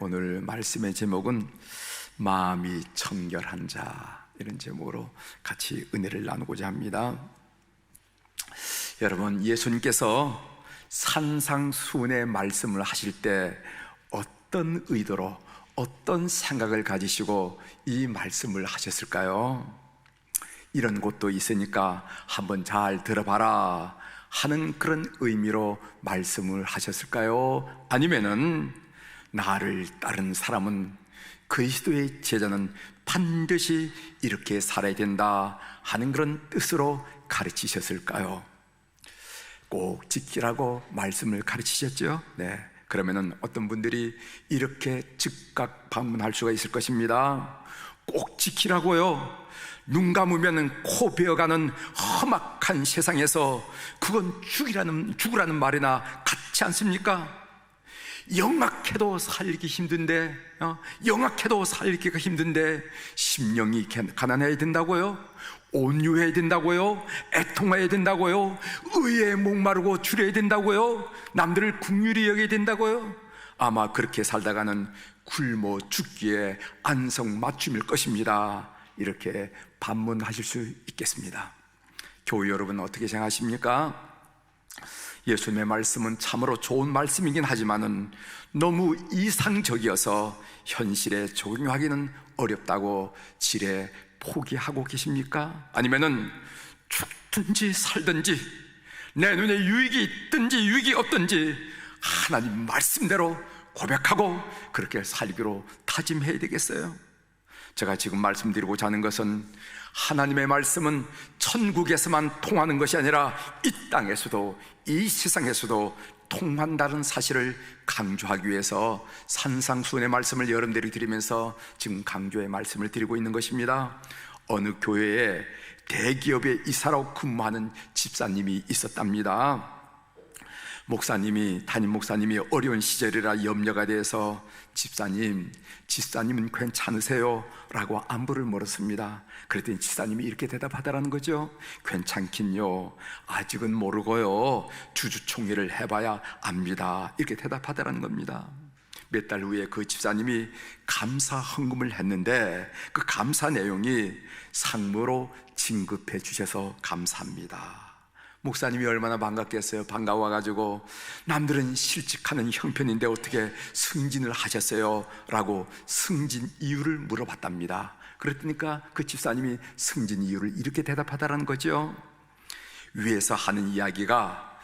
오늘 말씀의 제목은 마음이 청결한 자, 이런 제목으로 같이 은혜를 나누고자 합니다. 여러분, 예수님께서 산상수훈의 말씀을 하실 때 어떤 의도로, 어떤 생각을 가지시고 이 말씀을 하셨을까요? 이런 곳도 있으니까 한번 잘 들어봐라 하는 그런 의미로 말씀을 하셨을까요? 아니면은 나를 따르는 사람은, 그리스도의 제자는 반드시 이렇게 살아야 된다 하는 그런 뜻으로 가르치셨을까요? 꼭 지키라고 말씀을 가르치셨죠? 네. 그러면은 어떤 분들이 이렇게 즉각 반문할 수가 있을 것입니다. 꼭 지키라고요? 눈 감으면 코 베어가는 험악한 세상에서 그건 죽으라는 말이나 같지 않습니까? 영악해도 살기 힘든데, 영악해도 살기가 힘든데 심령이 가난해야 된다고요? 온유해야 된다고요? 애통해야 된다고요? 의에 목마르고 줄여야 된다고요? 남들을 긍휼히 여겨야 된다고요? 아마 그렇게 살다가는 굶어 죽기에 안성맞춤일 것입니다. 이렇게 반문하실 수 있겠습니다. 교회 여러분, 어떻게 생각하십니까? 예수님의 말씀은 참으로 좋은 말씀이긴 하지만은 너무 이상적이어서 현실에 적용하기는 어렵다고 지레 포기하고 계십니까? 아니면은 죽든지 살든지, 내 눈에 유익이 있든지 유익이 없든지 하나님 말씀대로 고백하고 그렇게 살기로 다짐해야 되겠어요? 제가 지금 말씀드리고자 하는 것은, 하나님의 말씀은 천국에서만 통하는 것이 아니라 이 땅에서도, 이 세상에서도 통한다는 사실을 강조하기 위해서 산상수훈의 말씀을 여러분들이 드리면서 지금 강조의 말씀을 드리고 있는 것입니다. 어느 교회에 대기업에 이사로 근무하는 집사님이 있었답니다. 담임 목사님이 어려운 시절이라 염려가 돼서 집사님은 괜찮으세요? 라고 안부를 물었습니다. 그랬더니 집사님이 이렇게 대답하더라는 거죠. 괜찮긴요, 아직은 모르고요, 주주총회를 해봐야 압니다. 이렇게 대답하더라는 겁니다. 몇 달 후에 그 집사님이 감사 헌금을 했는데 그 감사 내용이 상무로 진급해 주셔서 감사합니다. 목사님이 얼마나 반갑겠어요. 반가워가지고, 남들은 실직하는 형편인데 어떻게 승진을 하셨어요? 라고 승진 이유를 물어봤답니다. 그랬더니까 그 집사님이 승진 이유를 이렇게 대답하다라는 거죠. 위에서 하는 이야기가,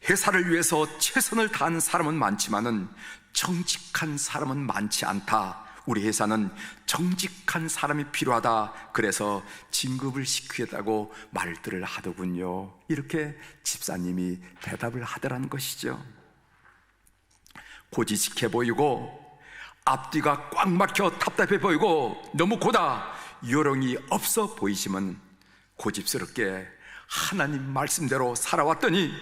회사를 위해서 최선을 다한 사람은 많지만은 정직한 사람은 많지 않다. 우리 회사는 정직한 사람이 필요하다. 그래서 진급을 시키겠다고 말들을 하더군요. 이렇게 집사님이 대답을 하더라는 것이죠. 고지식해 보이고 앞뒤가 꽉 막혀 답답해 보이고 너무 고다 요령이 없어 보이시면 고집스럽게 하나님 말씀대로 살아왔더니,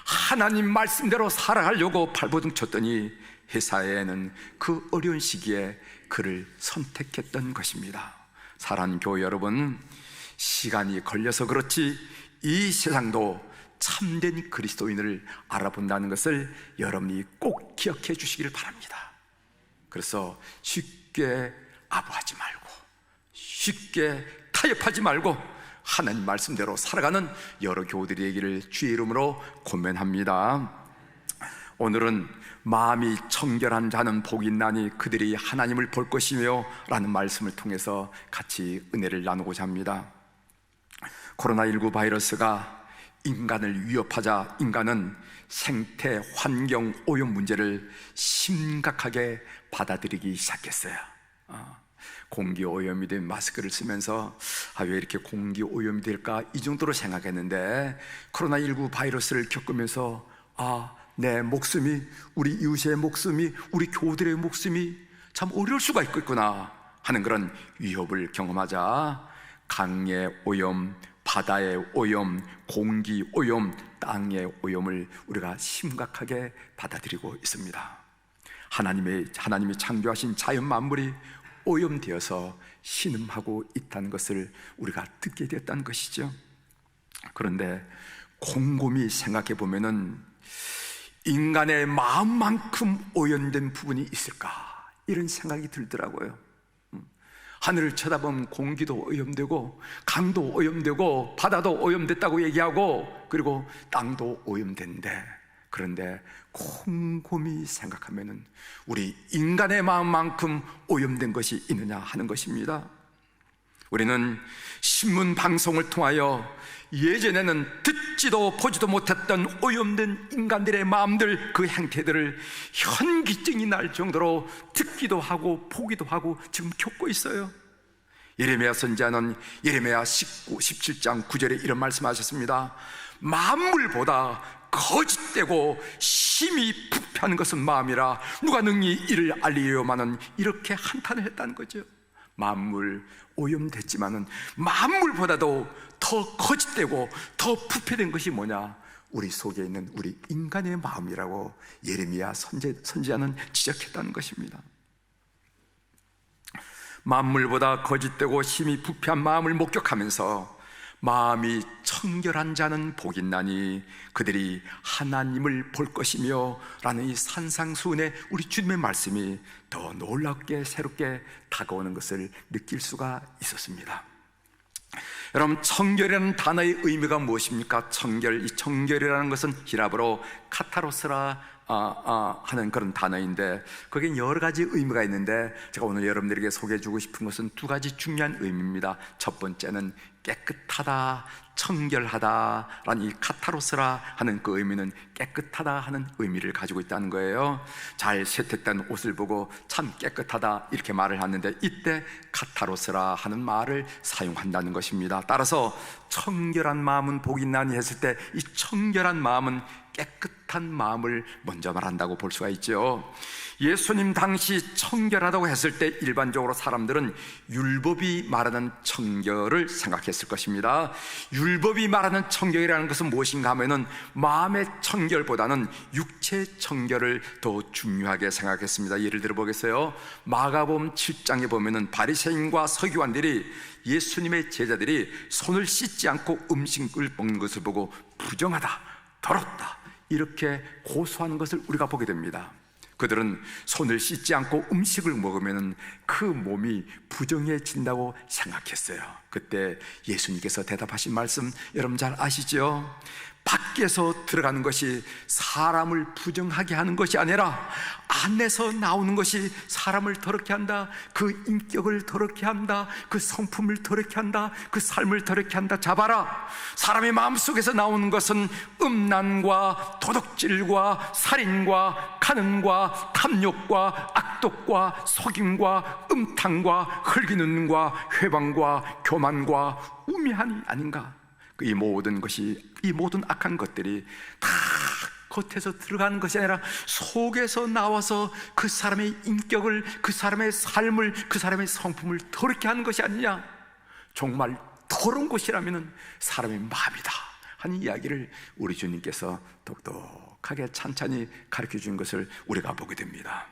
하나님 말씀대로 살아가려고 발버둥 쳤더니 회사에는 그 어려운 시기에 그를 선택했던 것입니다. 사랑하는 교회 여러분, 시간이 걸려서 그렇지 이 세상도 참된 그리스도인을 알아본다는 것을 여러분이 꼭 기억해 주시기를 바랍니다. 그래서 쉽게 아부하지 말고, 쉽게 타협하지 말고 하나님 말씀대로 살아가는 여러 교우들에게를 주의 이름으로 권면합니다. 오늘은 마음이 청결한 자는 복이 있나니 그들이 하나님을 볼 것이며 라는 말씀을 통해서 같이 은혜를 나누고자 합니다. 코로나19 바이러스가 인간을 위협하자 인간은 생태 환경 오염 문제를 심각하게 받아들이기 시작했어요. 공기 오염이 된 마스크를 쓰면서 왜 이렇게 공기 오염이 될까, 이 정도로 생각했는데 코로나19 바이러스를 겪으면서 내 목숨이, 우리 이웃의 목숨이, 우리 교우들의 목숨이 참 어려울 수가 있겠구나 하는 그런 위협을 경험하자 강의 오염, 바다의 오염, 공기 오염, 땅의 오염을 우리가 심각하게 받아들이고 있습니다. 하나님이 창조하신 자연 만물이 오염되어서 신음하고 있다는 것을 우리가 듣게 됐다는 것이죠. 그런데 곰곰이 생각해 보면은 인간의 마음만큼 오염된 부분이 있을까? 이런 생각이 들더라고요. 하늘을 쳐다보면 공기도 오염되고 강도 오염되고 바다도 오염됐다고 얘기하고 그리고 땅도 오염된대. 그런데 곰곰이 생각하면은 우리 인간의 마음만큼 오염된 것이 있느냐 하는 것입니다. 우리는 신문 방송을 통하여 예전에는 듣지도 보지도 못했던 오염된 인간들의 마음들, 그 행태들을 현기증이 날 정도로 듣기도 하고 보기도 하고 지금 겪고 있어요. 예레미야 선지자는 예레미야 17장 9절에 이런 말씀하셨습니다. 만물보다 거짓되고 심히 부패하는 것은 마음이라 누가 능히 이를 알리려마는, 이렇게 한탄을 했다는 거죠. 만물 오염됐지만은 만물보다도 더 거짓되고 더 부패된 것이 뭐냐? 우리 속에 있는 우리 인간의 마음이라고 예레미야 선지자는 지적했다는 것입니다. 만물보다 거짓되고 심히 부패한 마음을 목격하면서 마음이 청결한 자는 복이 있나니 그들이 하나님을 볼 것이며 라는 이 산상수훈의 우리 주님의 말씀이 더 놀랍게 새롭게 다가오는 것을 느낄 수가 있었습니다. 여러분, 청결이라는 단어의 의미가 무엇입니까? 이 청결이라는 것은 히라브로 카타로스라 하는 그런 단어인데 거기에 여러 가지 의미가 있는데 제가 오늘 여러분들에게 소개해주고 싶은 것은 두 가지 중요한 의미입니다. 첫 번째는 깨끗하다, 청결하다라는 이 카타로스라 하는 그 의미는 깨끗하다 하는 의미를 가지고 있다는 거예요. 잘 세탁된 옷을 보고 참 깨끗하다 이렇게 말을 하는데 이때 카타로스라 하는 말을 사용한다는 것입니다. 따라서 청결한 마음은 복이 있나니 했을 때 이 청결한 마음은 깨끗한 마음을 먼저 말한다고 볼 수가 있죠. 예수님 당시 청결하다고 했을 때 일반적으로 사람들은 율법이 말하는 청결을 생각했을 것입니다. 율법이 말하는 청결이라는 것은 무엇인가 하면은 마음의 청결보다는 육체 청결을 더 중요하게 생각했습니다. 예를 들어 보겠어요. 마가복음 7장에 보면은 바리새인과 서기관들이 예수님의 제자들이 손을 씻지 않고 음식을 먹는 것을 보고 부정하다, 더럽다 이렇게 고소하는 것을 우리가 보게 됩니다. 그들은 손을 씻지 않고 음식을 먹으면 그 몸이 부정해진다고 생각했어요. 그때 예수님께서 대답하신 말씀 여러분 잘 아시죠? 밖에서 들어가는 것이 사람을 부정하게 하는 것이 아니라 안에서 나오는 것이 사람을 더럽게 한다. 그 인격을 더럽게 한다. 그 성품을 더럽게 한다. 그 삶을 더럽게 한다. 잡아라. 사람의 마음속에서 나오는 것은 음란과 도둑질과 살인과 간음과 탐욕과 악독과 속임과 음탕과 흙이 눈과 회방과 교만과 우매한이 아닌가. 이 모든 악한 것들이 다 겉에서 들어가는 것이 아니라 속에서 나와서 그 사람의 인격을, 그 사람의 삶을, 그 사람의 성품을 더럽게 하는 것이 아니냐. 정말 더러운 것이라면 사람의 마음이다 하는 이야기를 우리 주님께서 똑똑하게 찬찬히 가르쳐 준 것을 우리가 보게 됩니다.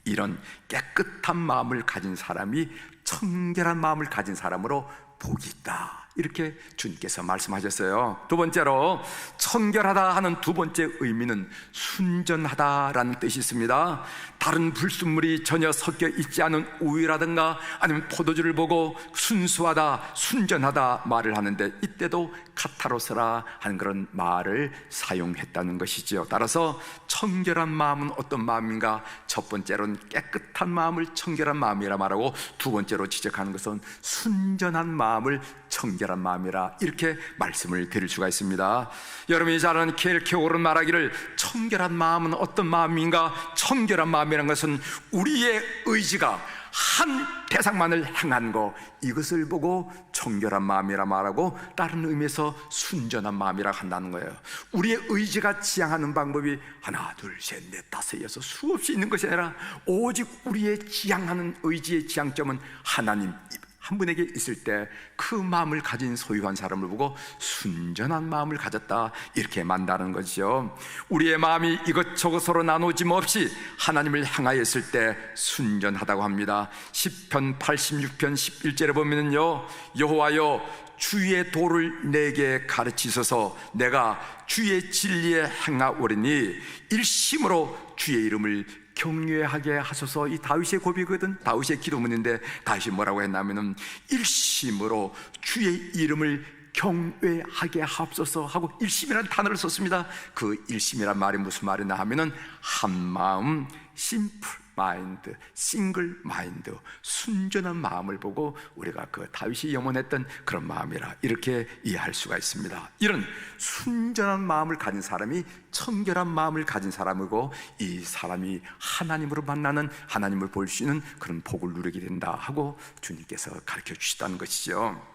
이런 깨끗한 마음을 가진 사람이 청결한 마음을 가진 사람으로 복이 있다, 이렇게 주님께서 말씀하셨어요. 두 번째로 청결하다 하는 두 번째 의미는 순전하다라는 뜻이 있습니다. 다른 불순물이 전혀 섞여 있지 않은 우유라든가 아니면 포도주를 보고 순수하다, 순전하다 말을 하는데 이때도 카타로스라 하는 그런 말을 사용했다는 것이지요. 따라서 청결한 마음은 어떤 마음인가? 첫 번째로는 깨끗한 마음을 청결한 마음이라 말하고 두 번째로 지적하는 것은 순전한 마음을 청결한 마음이라 이렇게 말씀을 드릴 수가 있습니다. 여러분이 잘 아는 켈케오르는 말하기를 청결한 마음은 어떤 마음인가? 청결한 마음이라는 것은 우리의 의지가 한 대상만을 향한 거, 이것을 보고 청결한 마음이라 말하고 다른 의미에서 순전한 마음이라 한다는 거예요. 우리의 의지가 지향하는 방법이 하나, 둘, 셋, 넷, 다섯, 여섯 수없이 있는 것이 아니라 오직 우리의 지향하는 의지의 지향점은 하나님 한 분에게 있을 때 그 마음을 가진 소유한 사람을 보고 순전한 마음을 가졌다, 이렇게 만다는 것이죠. 우리의 마음이 이것저것으로 나누어짐 없이 하나님을 향하여 있을 때 순전하다고 합니다. 시편 86편 11절에 보면요, 여호와여 주의 도를 내게 가르치소서. 내가 주의 진리에 행하오리니 일심으로 주의 이름을 경외하게 하소서. 이 다윗의 고비거든. 다윗의 기도문인데 다윗이 뭐라고 했냐면은 일심으로 주의 이름을 경외하게 하옵소서 하고 일심이라는 단어를 썼습니다. 그 일심이란 말이 무슨 말이냐 하면은 한마음, 심플 마인드, 싱글 마인드, 순전한 마음을 보고 우리가 그 다윗이 염원했던 그런 마음이라 이렇게 이해할 수가 있습니다. 이런 순전한 마음을 가진 사람이 청결한 마음을 가진 사람이고, 이 사람이 하나님으로 만나는, 하나님을 볼 수 있는 그런 복을 누리게 된다 하고 주님께서 가르쳐 주시다는 것이죠.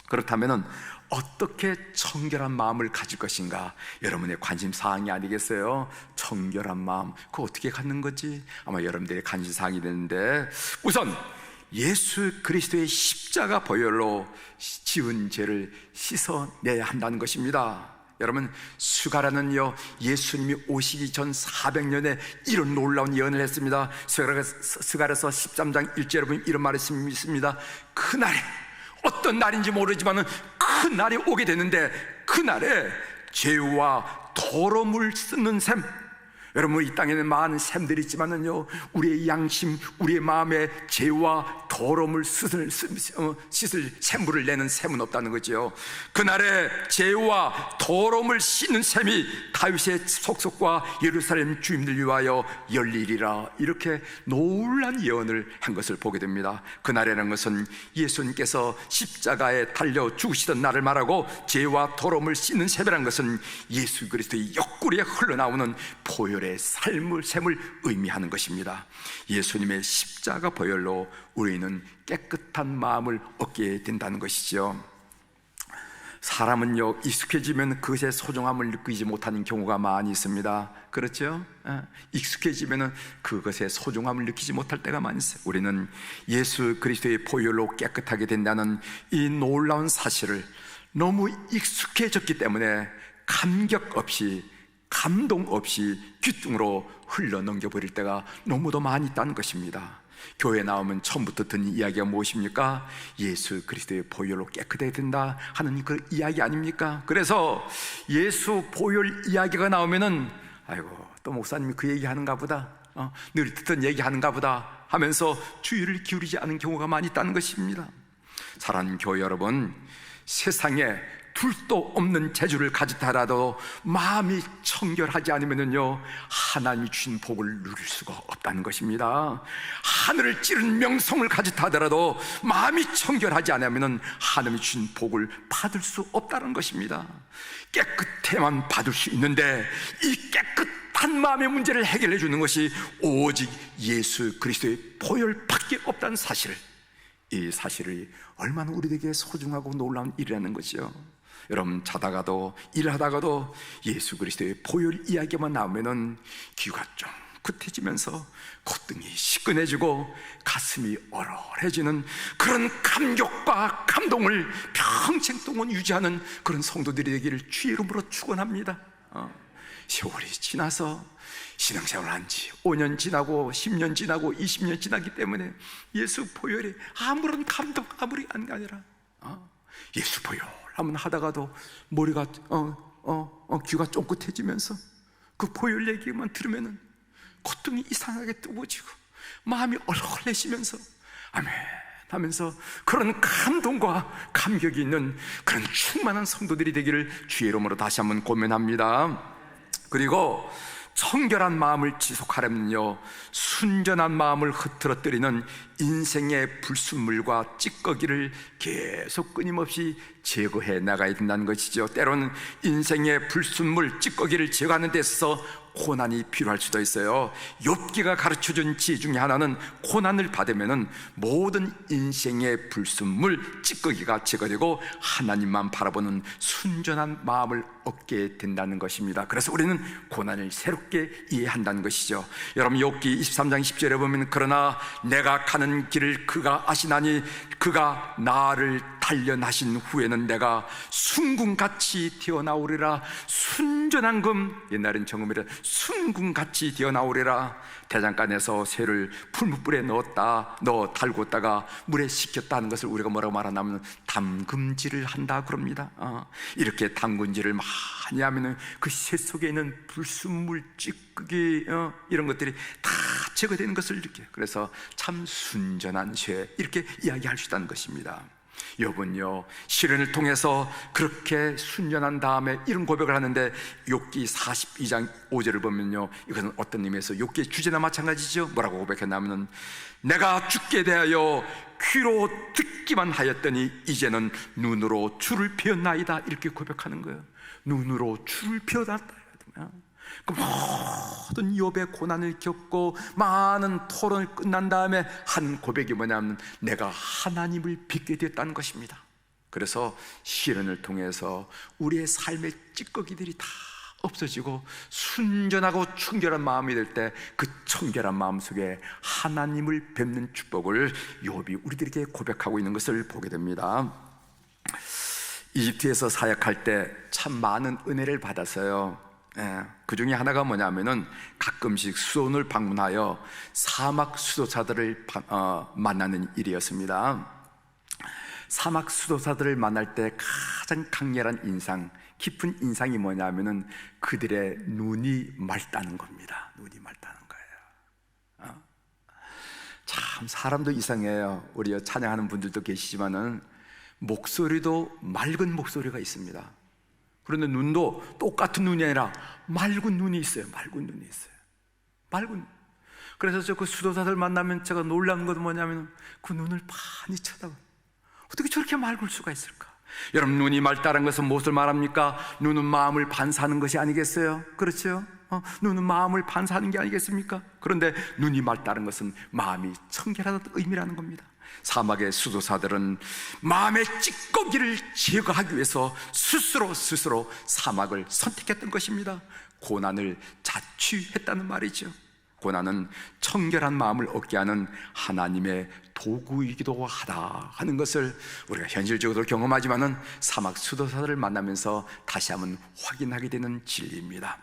그렇다면 어떻게 청결한 마음을 가질 것인가? 여러분의 관심사항이 아니겠어요? 청결한 마음, 그거 어떻게 갖는 거지? 아마 여러분들의 관심사항이 되는데, 우선 예수 그리스도의 십자가 보혈로 지은 죄를 씻어내야 한다는 것입니다. 여러분, 수가라는요, 예수님이 오시기 전 400년에 이런 놀라운 예언을 했습니다. 스가랴서 13장 1절에 보면 이런 말이 있습니다. 그날에, 어떤 날인지 모르지만 그 날이 오게 되는데, 그날에 죄와 더러움을 씻는 샘, 여러분 이 땅에는 많은 샘들이 있지만은요, 우리의 양심, 우리의 마음에 죄와 더러움을 씻을 샘물을 내는 샘은 없다는 거죠. 그날에 죄와 더러움을 씻는 샘이 다윗의 속속과 예루살렘 주민들 위하여 열리리라, 이렇게 놀란 예언을 한 것을 보게 됩니다. 그날이라는 것은 예수님께서 십자가에 달려 죽으시던 날을 말하고, 죄와 더러움을 씻는 샘이라는 것은 예수 그리스도의 옆구리에 흘러나오는 보혈의 샘을 의미하는 것입니다. 예수님의 십자가 보혈로 우리는 깨끗한 마음을 얻게 된다는 것이죠. 사람은요, 익숙해지면 그것의 소중함을 느끼지 못하는 경우가 많이 있습니다. 그렇죠? 익숙해지면 그것의 소중함을 느끼지 못할 때가 많이 있어요. 우리는 예수 그리스도의 보혈로 깨끗하게 된다는 이 놀라운 사실을 너무 익숙해졌기 때문에 감격 없이, 감동 없이 귀뚱으로 흘러 넘겨버릴 때가 너무도 많이 있다는 것입니다. 교회 나오면 처음부터 듣는 이야기가 무엇입니까? 예수 그리스도의 보혈로 깨끗해야 된다 하는 그 이야기 아닙니까? 그래서 예수 보혈 이야기가 나오면은, 아이고, 또 목사님이 그 얘기하는가 보다, 늘 듣던 얘기하는가 보다 하면서 주의를 기울이지 않은 경우가 많이 있다는 것입니다. 사랑하는 교회 여러분, 세상에 둘도 없는 재주를 가졌다라도 마음이 청결하지 않으면요, 하나님이 주신 복을 누릴 수가 없다는 것입니다. 하늘을 찌른 명성을 가졌다 하더라도 마음이 청결하지 않으면 하나님이 주신 복을 받을 수 없다는 것입니다. 깨끗해만 받을 수 있는데, 이 깨끗한 마음의 문제를 해결해 주는 것이 오직 예수 그리스도의 보혈밖에 없다는 사실, 이 사실이 얼마나 우리에게 소중하고 놀라운 일이라는 것이죠. 여러분, 자다가도 일하다가도 예수 그리스도의 보혈 이야기만 나오면은 귀가 쫑긋해지면서 콧등이 시큰해지고 가슴이 얼얼해지는 그런 감격과 감동을 평생 동안 유지하는 그런 성도들이 되기를 주의 이름으로 축원합니다. 세월이 지나서 신앙생활을 한 지 5년 지나고 10년 지나고 20년 지나기 때문에 예수 보혈이 아무런 감동, 아무리 아니라 예수 보혈 한번 하다가도 머리가 귀가 쫑긋해지면서 그 보혈 얘기만 들으면은 콧등이 이상하게 뜨거워지고 마음이 얼얼해지면서 아멘 하면서 그런 감동과 감격이 있는 그런 충만한 성도들이 되기를 주의 이름으로 다시 한번 고면합니다. 그리고 청결한 마음을 지속하려면요, 순전한 마음을 흐트러뜨리는 인생의 불순물과 찌꺼기를 계속 끊임없이 제거해 나가야 된다는 것이죠. 때로는 인생의 불순물, 찌꺼기를 제거하는 데 있어서 고난이 필요할 수도 있어요. 욥기가 가르쳐준 지혜 중에 하나는 고난을 받으면은 모든 인생의 불순물, 찌꺼기가 제거되고 하나님만 바라보는 순전한 마음을 얻게 된다는 것입니다. 그래서 우리는 고난을 새롭게 이해한다는 것이죠. 여러분, 욥기 23장 10절에 보면, 그러나 내가 가는 길을 그가 아시나니 그가 나를 단련하신 후에는 내가 순금같이 되어나오리라. 순전한 금, 옛날엔 정금이라 순금같이 되어나오리라. 대장간에서 쇠를 풀무불에 넣어 달궜다가 물에 식혔다는 것을 우리가 뭐라고 말하냐면 담금질을 한다 그럽니다. 이렇게 담금질을 많이 하면은 그 쇠 속에 있는 불순물, 찌꺼기 이런 것들이 다 제거되는 것을 이렇게, 그래서 참 순전한 쇠, 이렇게 이야기할 수 있다는 것입니다. 욥은요, 시련을 통해서 그렇게 순전한 다음에 이런 고백을 하는데, 욥기 42장 5절을 보면요, 이것은 어떤 의미에서 욥기의 주제나 마찬가지죠. 뭐라고 고백했냐면, 내가 죽게 대하여 귀로 듣기만 하였더니 이제는 눈으로 주를 배웠나이다, 이렇게 고백하는 거예요. 눈으로 주를 배웠다. 그 모든 욥의 고난을 겪고 많은 토론을 끝난 다음에 한 고백이 뭐냐면, 내가 하나님을 뵙게 되었다는 것입니다. 그래서 시련을 통해서 우리의 삶의 찌꺼기들이 다 없어지고 순전하고 청결한 마음이 될 때, 그 청결한 마음 속에 하나님을 뵙는 축복을 욥이 우리들에게 고백하고 있는 것을 보게 됩니다. 이집트에서 사역할 때 참 많은 은혜를 받았어요. 그 중에 하나가 뭐냐면은, 가끔씩 수온을 방문하여 사막 수도사들을 만나는 일이었습니다. 사막 수도사들을 만날 때 가장 강렬한 인상, 깊은 인상이 뭐냐면은 그들의 눈이 맑다는 겁니다. 눈이 맑다는 거예요. 참 사람도 이상해요. 우리 찬양하는 분들도 계시지만은 목소리도 맑은 목소리가 있습니다. 그런데 눈도 똑같은 눈이 아니라 맑은 눈이 있어요. 맑은 눈이 있어요. 맑은. 그래서 저 그 수도사들 만나면 제가 놀란 것은 뭐냐면, 그 눈을 많이 쳐다봐. 어떻게 저렇게 맑을 수가 있을까? 여러분, 눈이 맑다는 것은 무엇을 말합니까? 눈은 마음을 반사하는 것이 아니겠어요? 그렇죠? 눈은 마음을 반사하는 게 아니겠습니까? 그런데 눈이 맑다는 것은 마음이 청결하다는 의미라는 겁니다. 사막의 수도사들은 마음의 찌꺼기를 제거하기 위해서 스스로 사막을 선택했던 것입니다. 고난을 자취했다는 말이죠. 고난은 청결한 마음을 얻게 하는 하나님의 도구이기도 하다 하는 것을 우리가 현실적으로 경험하지만은 사막 수도사들을 만나면서 다시 한번 확인하게 되는 진리입니다.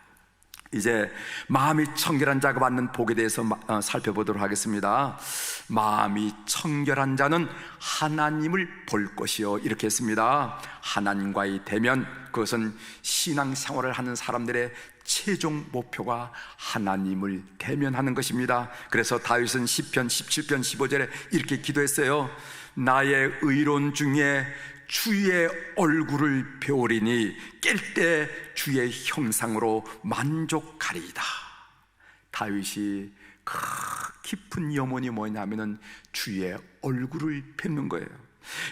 이제 마음이 청결한 자가 받는 복에 대해서 살펴보도록 하겠습니다. 마음이 청결한 자는 하나님을 볼 것이요, 이렇게 했습니다. 하나님과의 대면, 그것은 신앙생활을 하는 사람들의 최종 목표가 하나님을 대면하는 것입니다. 그래서 다윗은 시편 17편 15절에 이렇게 기도했어요. 나의 의로운 중에 주의 얼굴을 배우리니 깰 때 주의 형상으로 만족하리이다. 다윗이 그 깊은 염원이 뭐냐면은 주의 얼굴을 뵙는 거예요.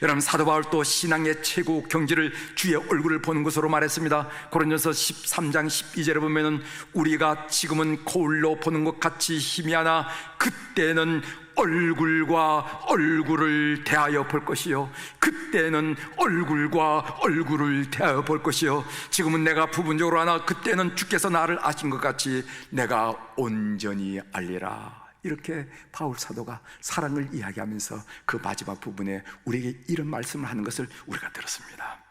여러분, 사도 바울도 신앙의 최고 경지를 주의 얼굴을 보는 것으로 말했습니다. 고린도서 13장 12절에 보면은, 우리가 지금은 거울로 보는 것 같이 희미하나 그때는 얼굴과 얼굴을 대하여 볼 것이요, 그때는 얼굴과 얼굴을 대하여 볼 것이요, 지금은 내가 부분적으로 하나 그때는 주께서 나를 아신 것 같이 내가 온전히 알리라. 이렇게 바울 사도가 사랑을 이야기하면서 그 마지막 부분에 우리에게 이런 말씀을 하는 것을 우리가 들었습니다.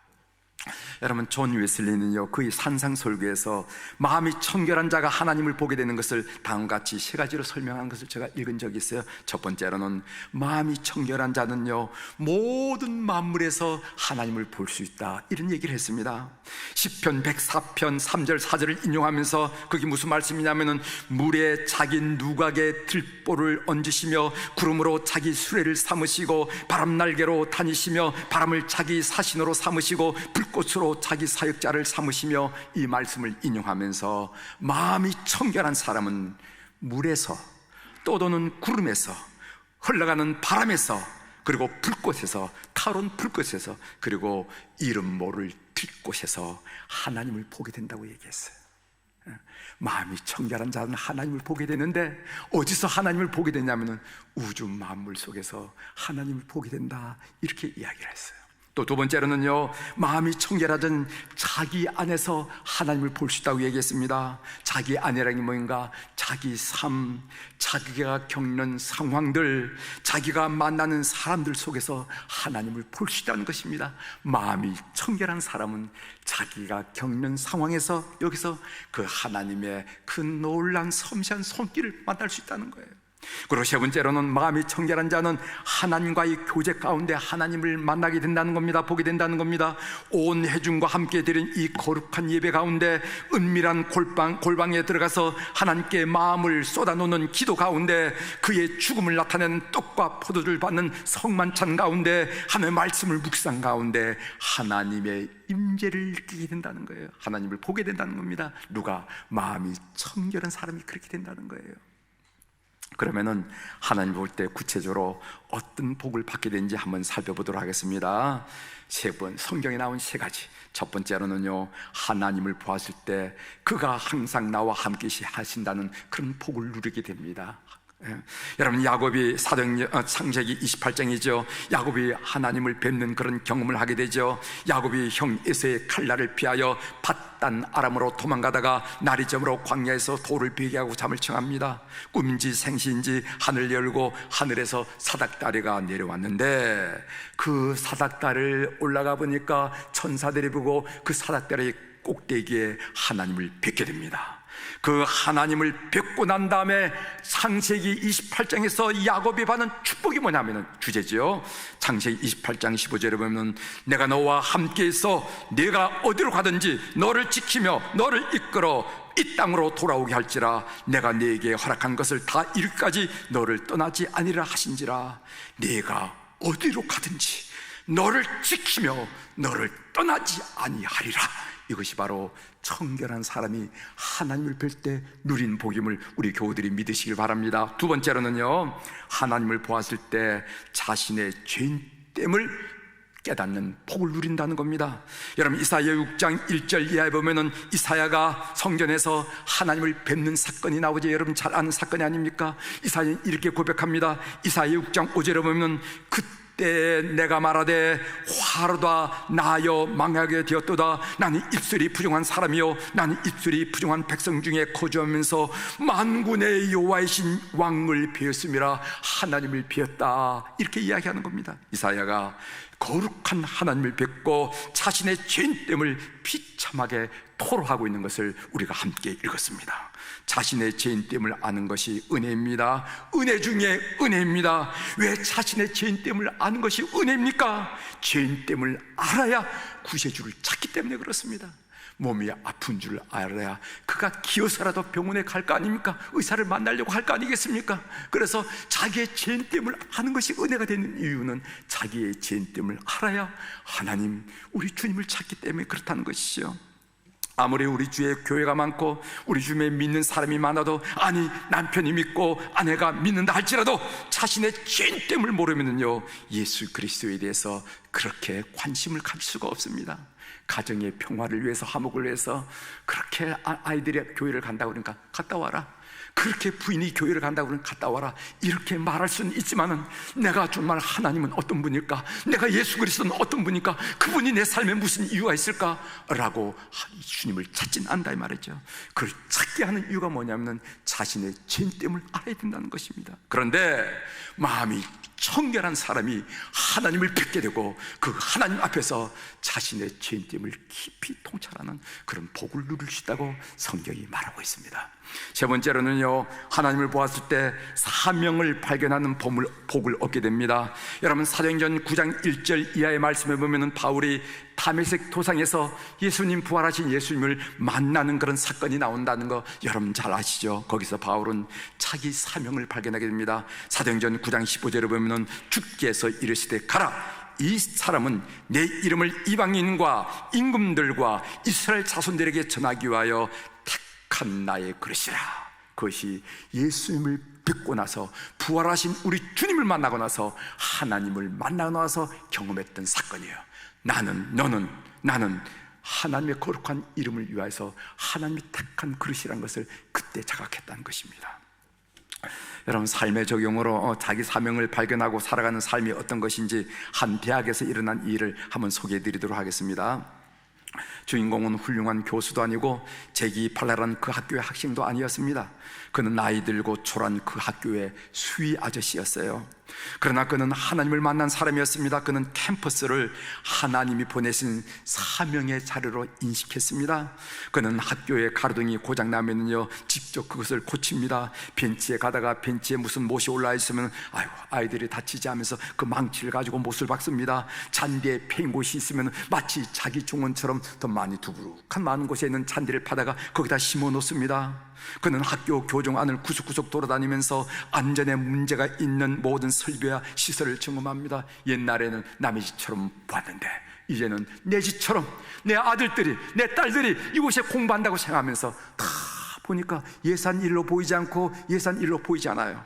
여러분, 존 웨슬리는요, 그의 산상설교에서 마음이 청결한 자가 하나님을 보게 되는 것을 다음과 같이 세 가지로 설명한 것을 제가 읽은 적이 있어요. 첫 번째로는, 마음이 청결한 자는요, 모든 만물에서 하나님을 볼 수 있다, 이런 얘기를 했습니다. 시편 104편 3절 4절을 인용하면서 그게 무슨 말씀이냐면은, 물에 자기 누각에 들보를 얹으시며 구름으로 자기 수레를 삼으시고 바람날개로 다니시며 바람을 자기 사신으로 삼으시고 불꽃으로 자기 사역자를 삼으시며, 이 말씀을 인용하면서 마음이 청결한 사람은 물에서, 떠도는 구름에서, 흘러가는 바람에서, 그리고 불꽃에서, 타오른 불꽃에서, 그리고 이름 모를 들꽃에서 하나님을 보게 된다고 얘기했어요. 마음이 청결한 자는 하나님을 보게 되는데, 어디서 하나님을 보게 되냐면은 우주 만물 속에서 하나님을 보게 된다, 이렇게 이야기를 했어요. 또 두 번째로는요, 마음이 청결하든 자기 안에서 하나님을 볼 수 있다고 얘기했습니다. 자기 안이라는 게 뭔가, 자기 삶, 자기가 겪는 상황들, 자기가 만나는 사람들 속에서 하나님을 볼 수 있다는 것입니다. 마음이 청결한 사람은 자기가 겪는 상황에서, 여기서 그 하나님의 그 놀라운 섬세한 손길을 만날 수 있다는 거예요. 그리고 세 번째로는 마음이 청결한 자는 하나님과의 교제 가운데 하나님을 만나게 된다는 겁니다. 보게 된다는 겁니다. 온 회중과 함께 드린 이 거룩한 예배 가운데 은밀한 골방에 들어가서 하나님께 마음을 쏟아놓는 기도 가운데 그의 죽음을 나타내는 떡과 포도주를 받는 성만찬 가운데 하나님의 말씀을 묵상 가운데 하나님의 임재를 느끼게 된다는 거예요. 하나님을 보게 된다는 겁니다. 누가? 마음이 청결한 사람이 그렇게 된다는 거예요. 그러면은 하나님 볼 때 구체적으로 어떤 복을 받게 되는지 한번 살펴보도록 하겠습니다. 성경에 나온 세 가지. 첫 번째로는요, 하나님을 보았을 때 그가 항상 나와 함께 하신다는 그런 복을 누리게 됩니다. 여러분, 야곱이 창세기 28장이죠. 야곱이 하나님을 뵙는 그런 경험을 하게 되죠. 야곱이 형 에서의 칼날을 피하여 밧단 아람으로 도망가다가 날이 저물어 광야에서 돌을 베게 하고 잠을 청합니다. 꿈인지 생시인지 하늘 열고 하늘에서 사닥다리가 내려왔는데 그 사닥다리를 올라가 보니까 천사들이 보고 그 사닥다리 꼭대기에 하나님을 뵙게 됩니다. 그 하나님을 뵙고 난 다음에 창세기 28장에서 야곱이 받는 축복이 뭐냐면 주제죠. 창세기 28장 15절에 보면 내가 너와 함께 있어 네가 어디로 가든지 너를 지키며 너를 이끌어 이 땅으로 돌아오게 할지라 내가 네게 허락한 것을 다 이루기까지 너를 떠나지 아니라 하신지라. 네가 어디로 가든지 너를 지키며 너를 떠나지 아니하리라. 이것이 바로 청결한 사람이 하나님을 뵐 때 누린 복임을 우리 교우들이 믿으시길 바랍니다. 두 번째로는요, 하나님을 보았을 때 자신의 죄인됨을 깨닫는 복을 누린다는 겁니다. 여러분, 이사야 6장 1절 이하에 보면은 이사야가 성전에서 하나님을 뵙는 사건이 나오죠. 여러분 잘 아는 사건이 아닙니까? 이사야는 이렇게 고백합니다. 이사야 6장 5절에 보면 그때 내가 말하되 화로다 나여 망하게 되었도다. 나는 입술이 부정한 사람이요 나는 입술이 부정한 백성 중에 거주하면서 만군의 여호와이신 왕을 배웠음이라. 하나님을 배웠다, 이렇게 이야기하는 겁니다. 이사야가 거룩한 하나님을 뵙고 자신의 죄인됨을 비참하게 토로하고 있는 것을 우리가 함께 읽었습니다. 자신의 죄인됨을 아는 것이 은혜입니다. 은혜 중에 은혜입니다. 왜 자신의 죄인됨을 아는 것이 은혜입니까? 죄인됨을 알아야 구세주를 찾기 때문에 그렇습니다. 몸이 아픈 줄 알아야 그가 기어서라도 병원에 갈 거 아닙니까? 의사를 만나려고 할 거 아니겠습니까? 그래서 자기의 죄인됨을 아는 것이 은혜가 되는 이유는 자기의 죄인됨을 알아야 하나님, 우리 주님을 찾기 때문에 그렇다는 것이죠. 아무리 우리 주에 교회가 많고 우리 주에 믿는 사람이 많아도, 아니 남편이 믿고 아내가 믿는다 할지라도 자신의 죄인됨을 모르면요 예수 그리스도에 대해서 그렇게 관심을 가질 수가 없습니다. 가정의 평화를 위해서, 화목을 위해서 그렇게 아이들이 교회를 간다고 그러니까 갔다 와라, 그렇게 부인이 교회를 간다고 그러면 갔다 와라, 이렇게 말할 수는 있지만은 내가 정말 하나님은 어떤 분일까? 내가 예수 그리스도는 어떤 분일까? 그분이 내 삶에 무슨 이유가 있을까? 라고 주님을 찾진 않는다 이 말이죠. 그걸 찾게 하는 이유가 뭐냐면 자신의 죄인됨을 알아야 된다는 것입니다. 그런데 마음이 청결한 사람이 하나님을 뵙게 되고 그 하나님 앞에서 자신의 죄인됨을 깊이 통찰하는 그런 복을 누릴 수 있다고 성경이 말하고 있습니다. 세 번째로는요, 하나님을 보았을 때 사명을 발견하는 복을 얻게 됩니다. 여러분, 사도행전 9장 1절 이하의 말씀에 보면은 바울이 다메섹 도상에서 예수님, 부활하신 예수님을 만나는 그런 사건이 나온다는 거 여러분 잘 아시죠? 거기서 바울은 자기 사명을 발견하게 됩니다. 사도행전 9장 15절에 보면은 주께서 이르시되 가라, 이 사람은 내 이름을 이방인과 임금들과 이스라엘 자손들에게 전하기 위하여 택한 나의 그릇이라. 그것이 예수님을 뵙고 나서 부활하신 우리 주님을 만나고 나서 하나님을 만나고 나서 경험했던 사건이에요. 나는 하나님의 거룩한 이름을 위하여서 하나님이 택한 그릇이라는 것을 그때 자각했다는 것입니다. 여러분, 삶의 적용으로 자기 사명을 발견하고 살아가는 삶이 어떤 것인지 한 대학에서 일어난 일을 한번 소개해 드리도록 하겠습니다. 주인공은 훌륭한 교수도 아니고 재기팔랄한 그 학교의 학생도 아니었습니다. 그는 나이 들고 초라한 그 학교의 수위 아저씨였어요. 그러나 그는 하나님을 만난 사람이었습니다. 그는 캠퍼스를 하나님이 보내신 사명의 자료로 인식했습니다. 그는 학교의 가로등이 고장나면요 직접 그것을 고칩니다. 벤치에 가다가 벤치에 무슨 못이 올라 있으면 아이고 아이들이 다치지 하면서 그 망치를 가지고 못을 박습니다. 잔디에 패인 곳이 있으면 마치 자기 종원처럼 더 많이 두부룩한 많은 곳에 있는 잔디를 파다가 거기다 심어 놓습니다. 그는 학교 교정 안을 구석구석 돌아다니면서 안전에 문제가 있는 모든 설비와 시설을 점검합니다. 옛날에는 남의 집처럼 봤는데 이제는 내 집처럼 내 아들들이 내 딸들이 이곳에 공부한다고 생각하면서 다 보니까 예산 일로 보이지 않고 예산 일로 보이지 않아요.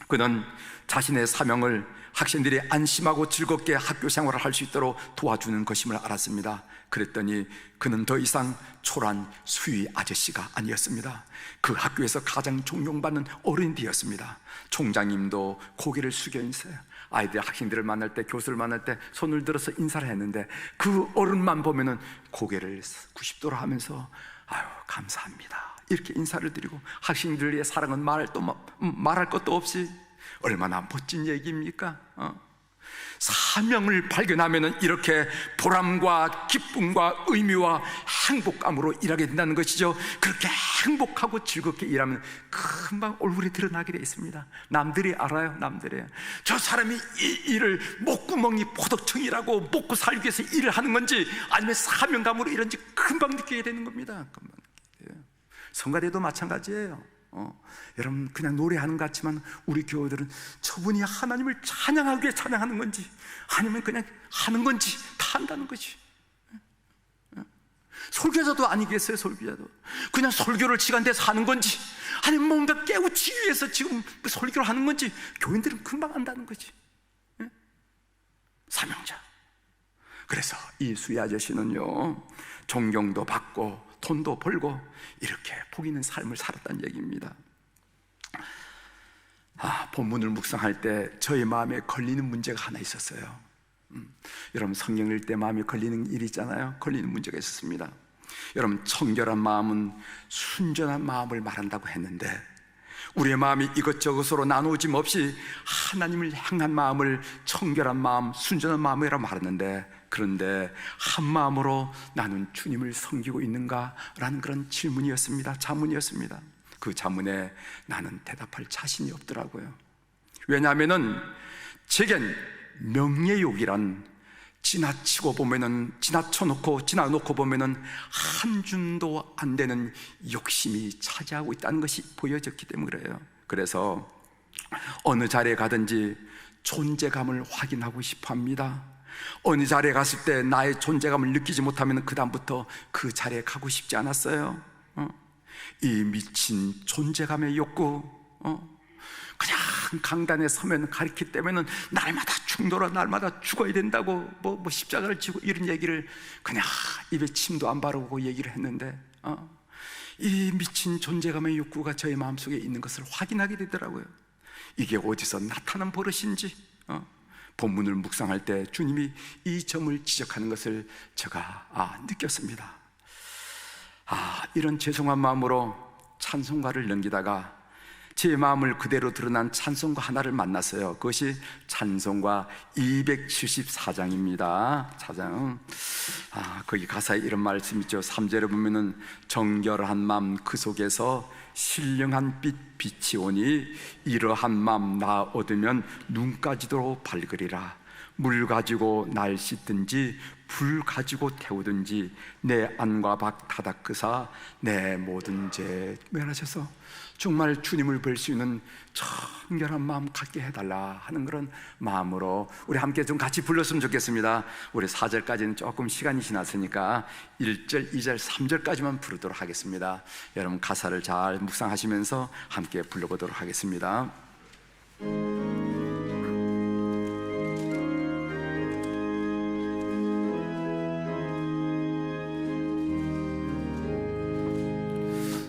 그는 자신의 사명을 학생들이 안심하고 즐겁게 학교 생활을 할 수 있도록 도와주는 것임을 알았습니다. 그랬더니 그는 더 이상 초라한 수위 아저씨가 아니었습니다. 그 학교에서 가장 존경받는 어른이었습니다. 총장님도 고개를 숙여 있어요. 아이들 학생들을 만날 때 교수를 만날 때 손을 들어서 인사를 했는데 그 어른만 보면은 고개를 90도로 하면서 아유 감사합니다 이렇게 인사를 드리고 학생들의 사랑은 말할 것도 없이 얼마나 멋진 얘기입니까? 사명을 발견하면 이렇게 보람과 기쁨과 의미와 행복감으로 일하게 된다는 것이죠. 그렇게 행복하고 즐겁게 일하면 금방 얼굴이 드러나게 되어 있습니다. 남들이 알아요. 남들이 저 사람이 이 일을 목구멍이 포도청이라고 먹고 살기 위해서 일을 하는 건지 아니면 사명감으로 일하는지 금방 느끼게 되는 겁니다. 금방 느끼게. 성가대도 마찬가지예요. 여러분 그냥 노래하는 것 같지만 우리 교우들은 저분이 하나님을 찬양하기 위해 찬양하는 건지 아니면 그냥 하는 건지 다 한다는 거지. 설교자도 아니겠어요. 설교자도 그냥 설교를 시간대에서 하는 건지 아니면 뭔가 깨우치기 위해서 지금 설교를 하는 건지 교인들은 금방 안다는 거지. 사명자. 그래서 이 수희 아저씨는요 존경도 받고 돈도 벌고 이렇게 복 있는 삶을 살았다는 얘기입니다. 본문을 묵상할 때 저의 마음에 걸리는 문제가 하나 있었어요. 여러분 성경 읽을 때 마음에 걸리는 일이 있잖아요. 걸리는 문제가 있었습니다. 여러분 청결한 마음은 순전한 마음을 말한다고 했는데 우리의 마음이 이것저것으로 나누어짐 없이 하나님을 향한 마음을 청결한 마음, 순전한 마음이라고 말하는데 그런데 한 마음으로 나는 주님을 섬기고 있는가라는 그런 질문이었습니다. 자문이었습니다. 그 자문에 나는 대답할 자신이 없더라고요. 왜냐하면은 제겐 명예욕이란 지나치고 보면은 지나놓고 보면은 한 줌도 안 되는 욕심이 차지하고 있다는 것이 보여졌기 때문에 그래요. 그래서 어느 자리에 가든지 존재감을 확인하고 싶어 합니다. 어느 자리에 갔을 때 나의 존재감을 느끼지 못하면 그 다음부터 그 자리에 가고 싶지 않았어요. 이 미친 존재감의 욕구, 그냥 강단에 서면 가르치기 때문에 날마다 죽노라 날마다 죽어야 된다고 뭐 십자가를 지고 이런 얘기를 그냥 입에 침도 안 바르고 얘기를 했는데 이 미친 존재감의 욕구가 저의 마음속에 있는 것을 확인하게 되더라고요. 이게 어디서 나타난 버릇인지 본문을 묵상할 때 주님이 이 점을 지적하는 것을 제가 느꼈습니다. 이런 죄송한 마음으로 찬송가를 넘기다가 제 마음을 그대로 드러난 찬송가 하나를 만났어요. 그것이 찬송가 274장입니다. 차장. 거기 가사에 이런 말씀 있죠. 3절에 보면은 정결한 마음 그 속에서 신령한 빛 빛이 오니 이러한 마음 나 얻으면 눈까지도 밝으리라. 물 가지고 날 씻든지 불 가지고 태우든지 내 안과 밖 다 닦으사 내 모든 죄 면하셔서 정말 주님을 볼 수 있는 청결한 마음 갖게 해달라 하는 그런 마음으로 우리 함께 좀 같이 불렀으면 좋겠습니다. 우리 4절까지는 조금 시간이 지났으니까 1절, 2절, 3절까지만 부르도록 하겠습니다. 여러분 가사를 잘 묵상하시면서 함께 불러보도록 하겠습니다.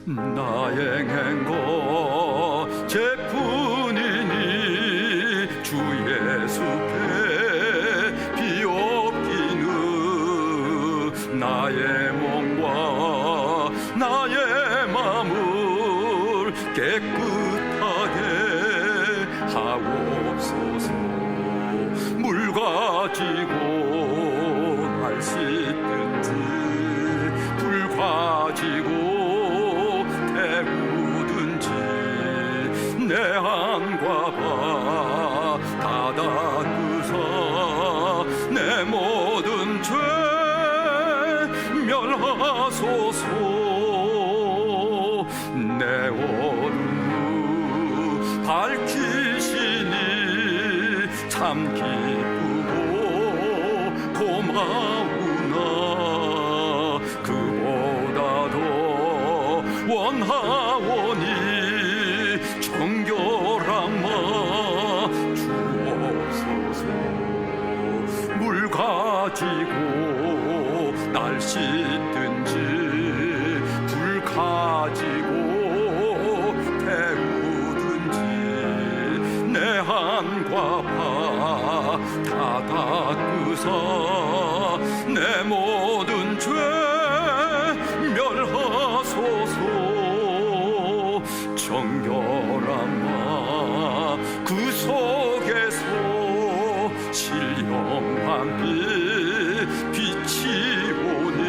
나의 행복 제뿐이니 주 예수께 비옵기는 나의 마음을 깨끗하게 하옵소서. 물 가지고 날 씻든지 불 가지고 태우든지 내 안과 바 다 닦으사 내 모든 죄 멸하소서. 내 어둠 밝히시니 참 기쁘고 고마우나 그보다 더 원하오니 정결함아 주옵소서. 물 가지고 날 씻든지 불 가지고 태우든지 내 한과 바 다 닦으사 내 모든 죄 멸하소서. 정결함아 그 속에서 신령한 빛이 오니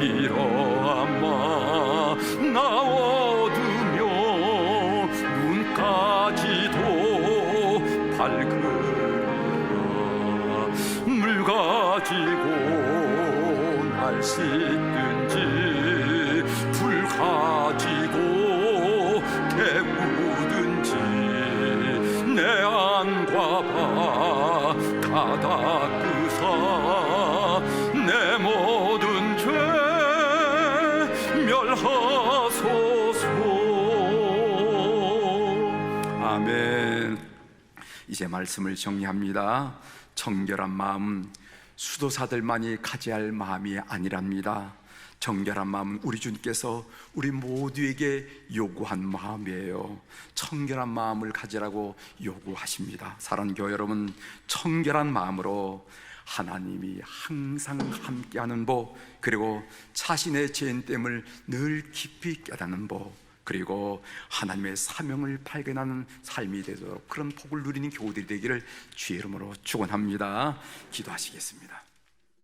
이러함아 나 얻으며 눈까지도 밝으리라. 물 가지고 날 씻든지 불 가지고 태우든지 내 안과 바 다 닦으사 내 모든 죄 멸하소서. 아멘. 이제 말씀을 정리합니다. 정결한 마음, 수도사들만이 가져야 할 마음이 아니랍니다. 정결한 마음은 우리 주님께서 우리 모두에게 요구한 마음이에요. 청결한 마음을 가지라고 요구하십니다. 사랑하는 교회 여러분, 청결한 마음으로 하나님이 항상 함께하는 법, 그리고 자신의 죄인됨을 늘 깊이 깨닫는 법, 그리고 하나님의 사명을 발견하는 삶이 되도록 그런 복을 누리는 교우들이 되기를 주의 이름으로 축원합니다. 기도하시겠습니다.